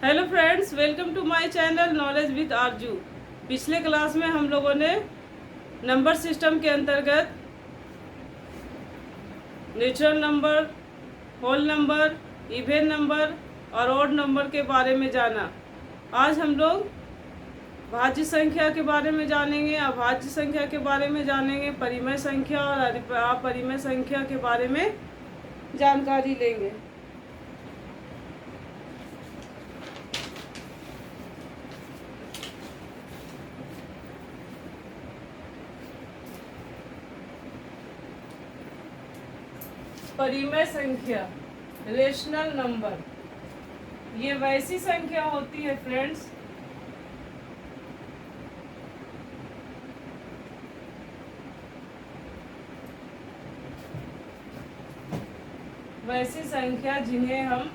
Hello friends, welcome to my channel knowledge with Aarzoo. पिछले class में हम लोगों ने नंबर सिस्टम के अंतर्गत natural number, whole number, even number और ऑड नंबर के बारे में जाना। आज हम लोग भाज्य संख्या के बारे में जानेंगे, अभाज्य संख्या के बारे में जानेंगे, परिमेय संख्या और अपरिमेय संख्या के बारे में जानकारी लेंगे। परिमेय संख्या, रेशनल नंबर, ये वैसी संख्या होती है फ्रेंड्स वैसी संख्या जिन्हें हम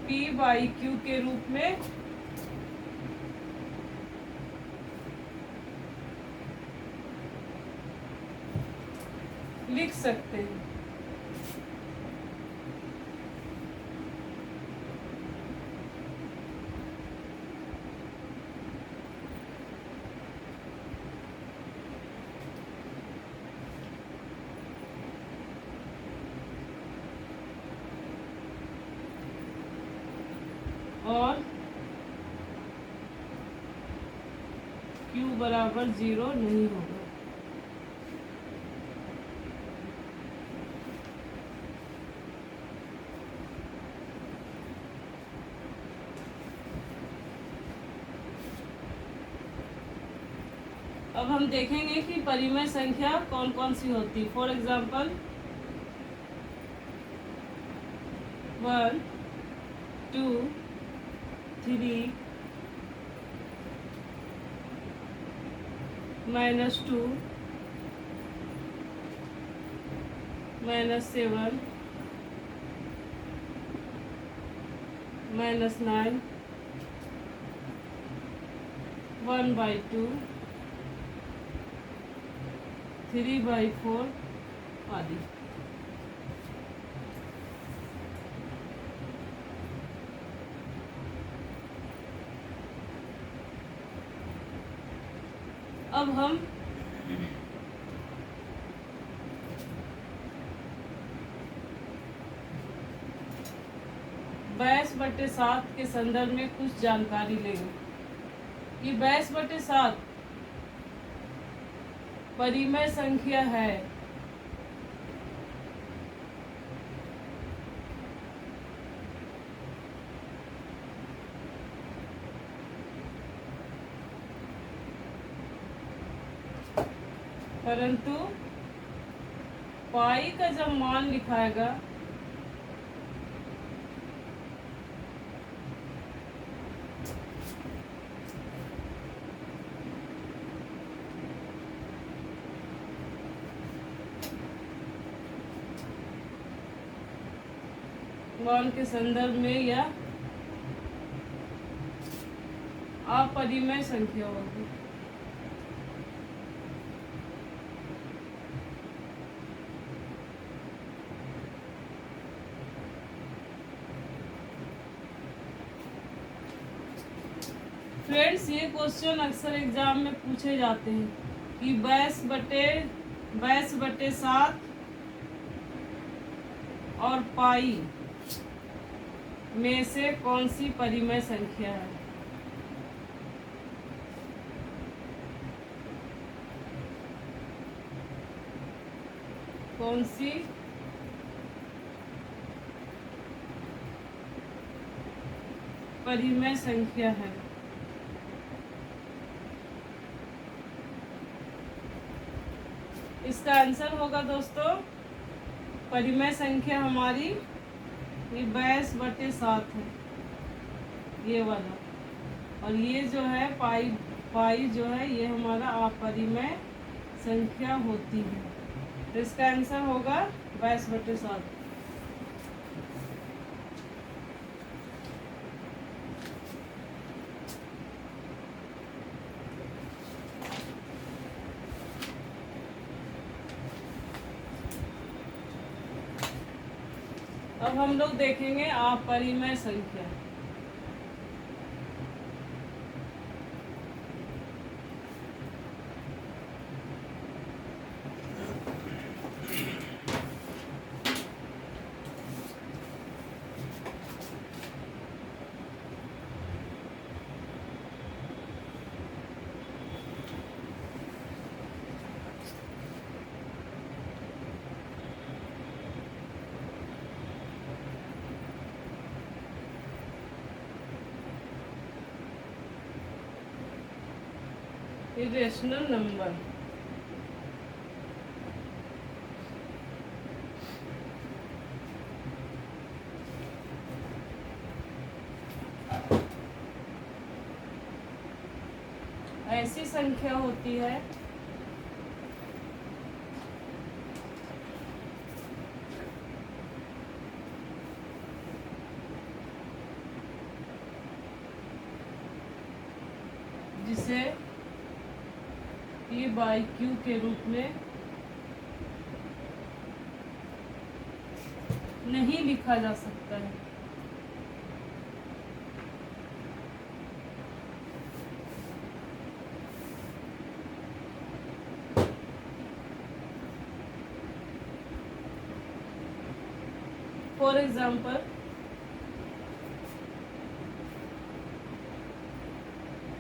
P/Q के रूप में लिख सकते हैं। और Q बराबर 0 नहीं होगा। अब हम देखेंगे कि परिमेय संख्या कौन कौन सी होती है। फॉर एग्जाम्पल 1, 2, 3, -2, -7, -9, 1/2, 3/4 आदि। अब हम बैस बटे 7 के संदर्भ में कुछ जानकारी लेंगे कि बैस बटे 7 परिमेय संख्या है। परंतु पाई का जब मान लिखाएगा मान के संदर्भ में या अपरिमेय संख्या होगी। फ्रेंड्स, ये क्वेश्चन अक्सर एग्जाम में पूछे जाते हैं कि बैस बटे 7 और पाई में से कौन सी परिमेय संख्या है। कौन सी परिमेय संख्या है। इसका आंसर होगा दोस्तों, परिमेय संख्या हमारी ये बैस बटे 7 है, ये वाला। और ये जो है पाई जो है ये हमारा अपरिमेय संख्या होती है। तो इसका आंसर होगा बैस बटे 7। अब हम लोग देखेंगे अपरिमेय संख्या। Irrational number. ऐसी संख्या होती है जिसे P बाई Q के रूप में नहीं लिखा जा सकता है। फॉर एग्जाम्पल,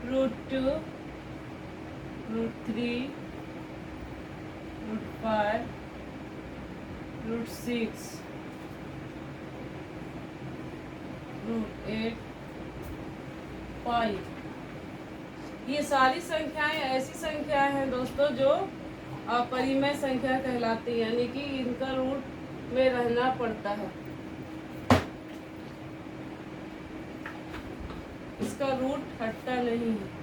√2, √3, √5, √6, √8, पाई। ये सारी संख्याएं ऐसी संख्याएं हैं दोस्तों जो अपरिमेय संख्या कहलाती है, यानी कि इनका रूट में रहना पड़ता है, इसका रूट हटता नहीं है।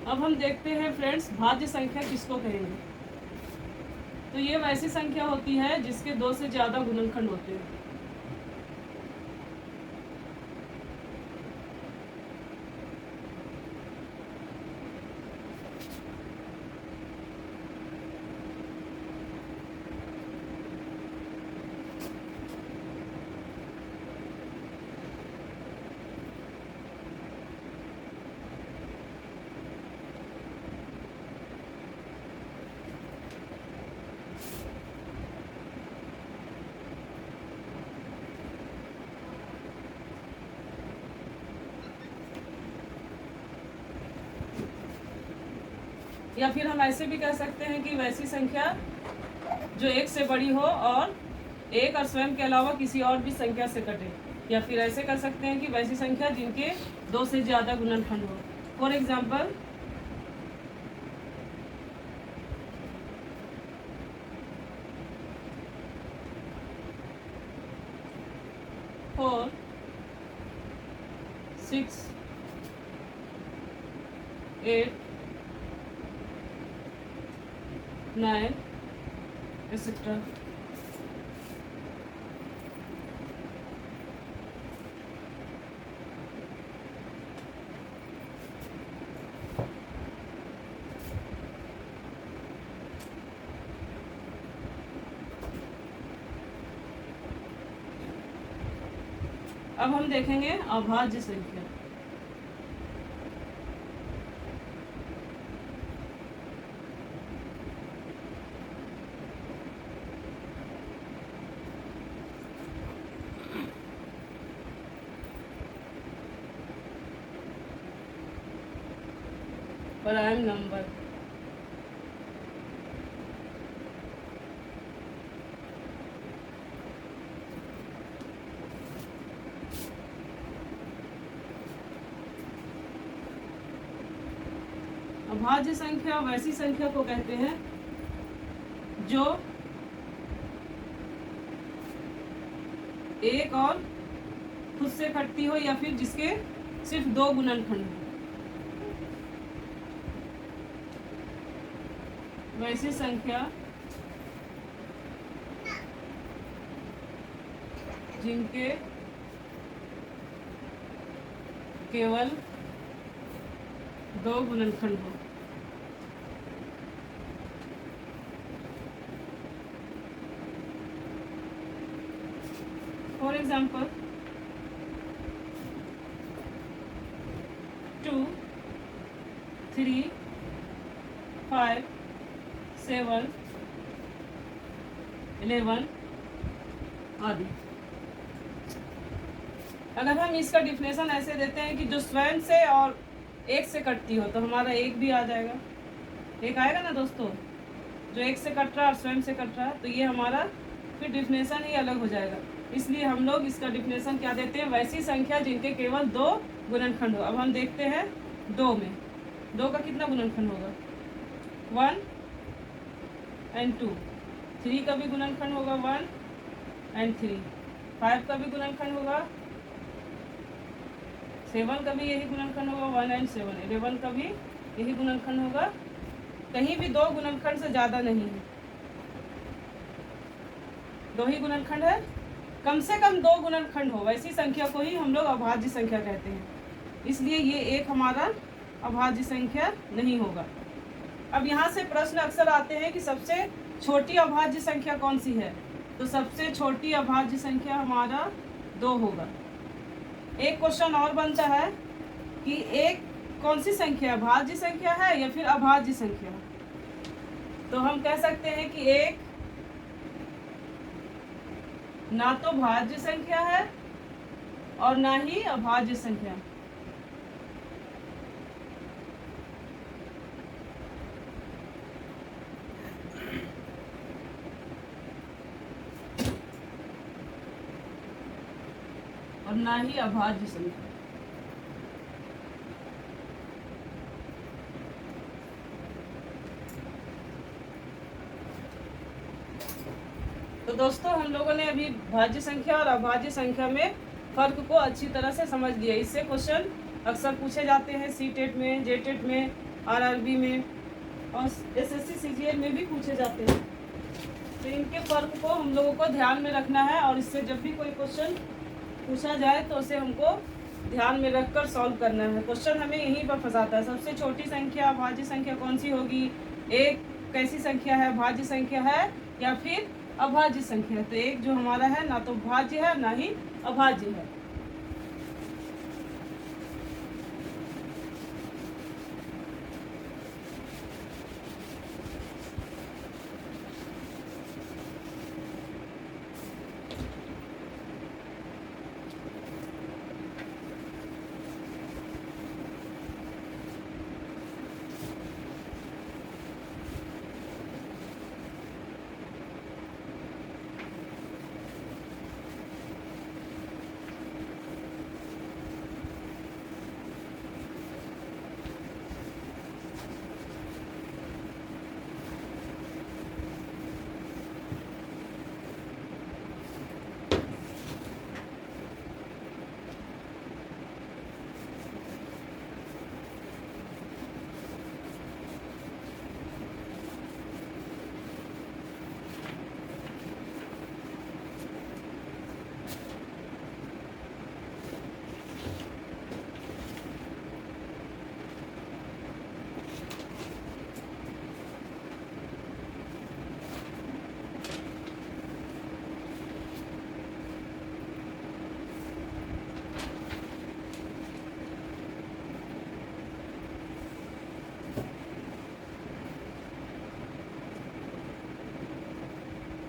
अब हम देखते हैं फ्रेंड्स, भाज्य संख्या किसको कहेंगे। तो ये वैसी संख्या होती है जिसके 2 से ज़्यादा गुणनखंड होते हैं। या फिर हम ऐसे भी कह सकते हैं कि वैसी संख्या जो 1 से बड़ी हो और 1 और स्वयं के अलावा किसी और भी संख्या से कटे। या फिर ऐसे कर सकते हैं कि वैसी संख्या जिनके 2 से ज़्यादा गुणनखंड हो। For example, four, 6, 8, 9, etc. अब हम देखेंगे अभाज्य संख्या। Prime number. अभाज्य संख्या वैसी संख्या को कहते हैं जो एक और खुद से कटती हो या फिर जिसके सिर्फ दो गुणनखंड हो, वैसी संख्या जिनके केवल दो गुणनखंड हो। फॉर एग्जाम्पल 2, 3, 5, 7, 11 आदि। अगर हम इसका डिफिनेशन ऐसे देते हैं कि जो स्वयं से और एक से कटती हो, तो हमारा एक भी आ जाएगा, एक आएगा ना दोस्तों, जो एक से कट रहा है और स्वयं से कट रहा है, तो ये हमारा फिर डिफिनेशन ही अलग हो जाएगा। इसलिए हम लोग इसका डिफिनेशन क्या देते हैं, वैसी संख्या जिनके केवल दो गुणनखंड हो। अब हम देखते हैं दो में, दो का कितना गुणनखंड होगा, 1 and 2। 3 का भी गुणनखंड होगा 1 and 3। 5 का भी गुणनखंड होगा, 7 का भी यही गुणनखंड होगा 1 and 7। 11 का भी यही गुणनखंड होगा, कहीं भी दो गुणनखंड से ज़्यादा नहीं है, दो ही गुणनखंड है। कम से कम दो गुणनखंड हो, वैसी संख्या को ही हम लोग अभाज्य संख्या कहते हैं। इसलिए ये एक हमारा अभाज्य संख्या नहीं होगा। अब यहाँ से प्रश्न अक्सर आते हैं कि सबसे छोटी अभाज्य संख्या कौन सी है, तो सबसे छोटी अभाज्य संख्या हमारा 2 होगा। एक क्वेश्चन और बनता है कि एक कौन सी संख्या, भाज्य संख्या है या फिर अभाज्य संख्या। तो हम कह सकते हैं कि एक ना तो भाज्य संख्या है और ना ही अभाज्य संख्या। और ना ही अभाज्य संख्या। तो दोस्तों हम लोगों ने अभी भाज्य संख्या और अभाज्य संख्या में फर्क को अच्छी तरह से समझ लिया। इससे क्वेश्चन अक्सर पूछे जाते हैं सी-टेट में, जे-टेट में, आर-आर-बी में और एस-एस-सी सी-जी-एल में भी पूछे जाते हैं। तो इनके फर्क को हम लोगों को ध्यान में रखना है और इससे जब भी कोई क्वेश्चन पूछा जाए तो उसे हमको ध्यान में रखकर सॉल्व करना है। क्वेश्चन हमें यहीं पर फंसाता है। सबसे छोटी संख्या अभाज्य संख्या कौन सी होगी, एक कैसी संख्या है, भाज्य संख्या है या फिर अभाज्य संख्या। तो एक जो हमारा है ना तो भाज्य है ना ही अभाज्य है।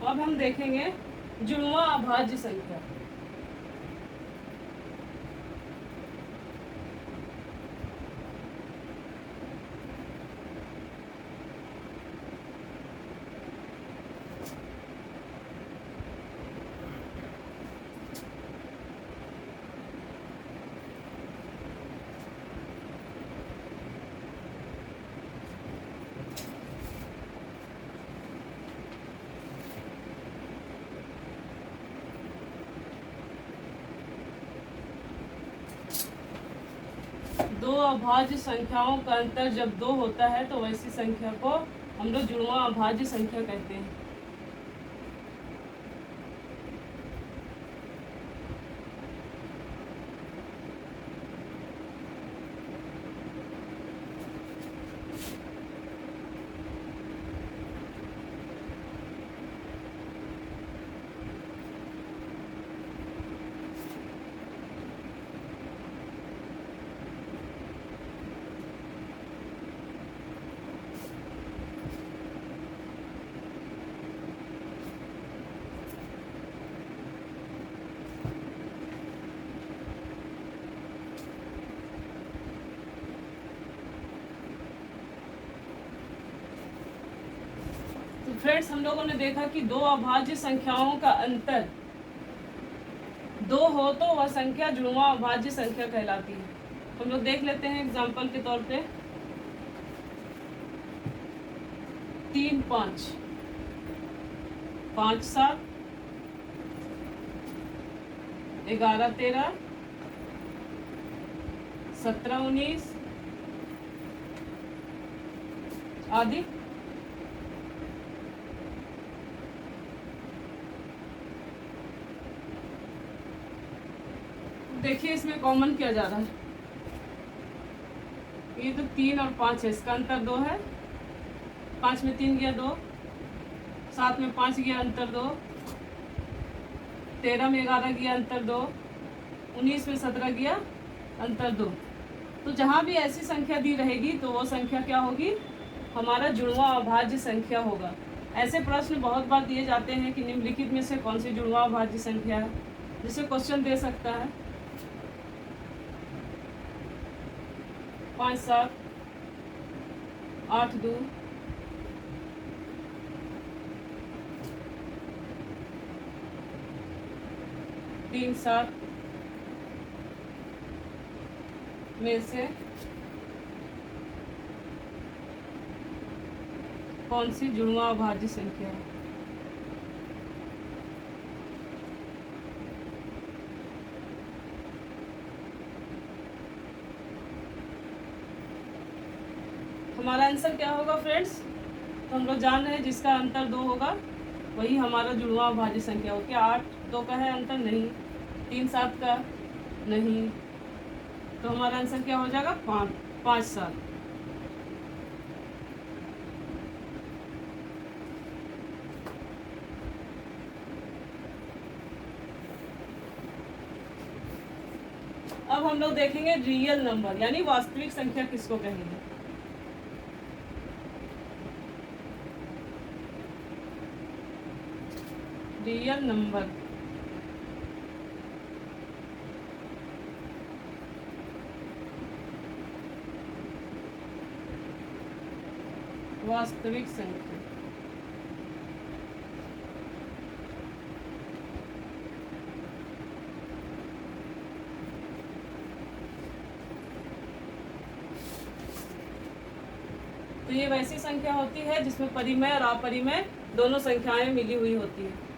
अब हम देखेंगे जुड़वां अभाज्य संख्या। अभाज्य संख्याओं का अंतर जब 2 होता है तो वैसी संख्या को हम लोग जुड़वां अभाज्य संख्या कहते हैं। फ्रेंड्स, हम लोगों ने देखा कि दो अभाज्य संख्याओं का अंतर 2 हो तो वह संख्या जुड़वां अभाज्य संख्या कहलाती है। हम लोग देख लेते हैं एग्जाम्पल के तौर पे। 3 5, 5 7, 11 13, 17 19 आदि। देखिए इसमें कॉमन किया जा रहा है, ये तो 3 और 5 है, इसका अंतर 2 है। 5 में 3 गया 2, 7 में 5 गया अंतर 2, 13 में 11 गया अंतर 2, 19 में 17 गया अंतर 2। तो जहाँ भी ऐसी संख्या दी रहेगी तो वो संख्या क्या होगी, हमारा जुड़वां अभाज्य संख्या होगा। ऐसे प्रश्न बहुत बार दिए जाते हैं कि निम्नलिखित में से कौन सी जुड़वां अभाज्य संख्या है, जिसे क्वेश्चन दे सकता है। 5 7, 8 2, 3 7 में से कौन सी जुड़वां अभाज्य संख्या है। हमारा आंसर क्या होगा फ्रेंड्स, तो हम लोग जान रहे हैं जिसका अंतर 2 होगा वही हमारा जुड़वां अभाज्य संख्या हो। क्या 8 2 का है अंतर? नहीं। 3 7 का? नहीं। तो हमारा आंसर क्या हो जाएगा, 5 7। अब हम लोग देखेंगे रियल नंबर यानी वास्तविक संख्या किसको कहेंगे। रियल नंबर वास्तविक संख्या। तो ये वैसी संख्या होती है जिसमें परिमेय और अपरिमेय दोनों संख्याएं मिली हुई होती है।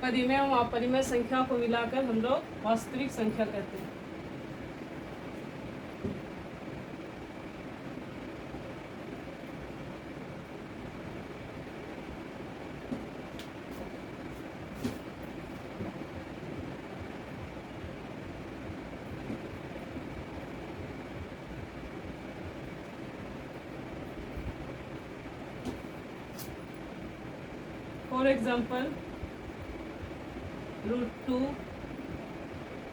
परिमेय और अपरिमेय संख्या को मिलाकर हम लोग वास्तविक संख्या कहते हैं। फॉर एग्जाम्पल √2,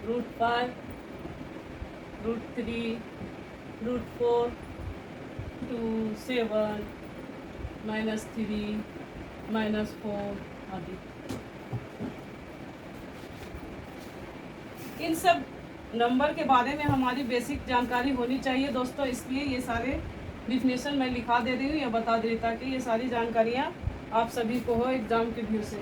√5, √3, √4, 2, 7, -3, -4 आदि। इन सब नंबर के बारे में हमारी बेसिक जानकारी होनी चाहिए दोस्तों, इसलिए ये सारे डिफिनेशन मैं लिखा दे रही हूँ या बता दे रही हूँ, ताकि ये सारी जानकारियाँ आप सभी को हो एग्ज़ाम के व्यू से।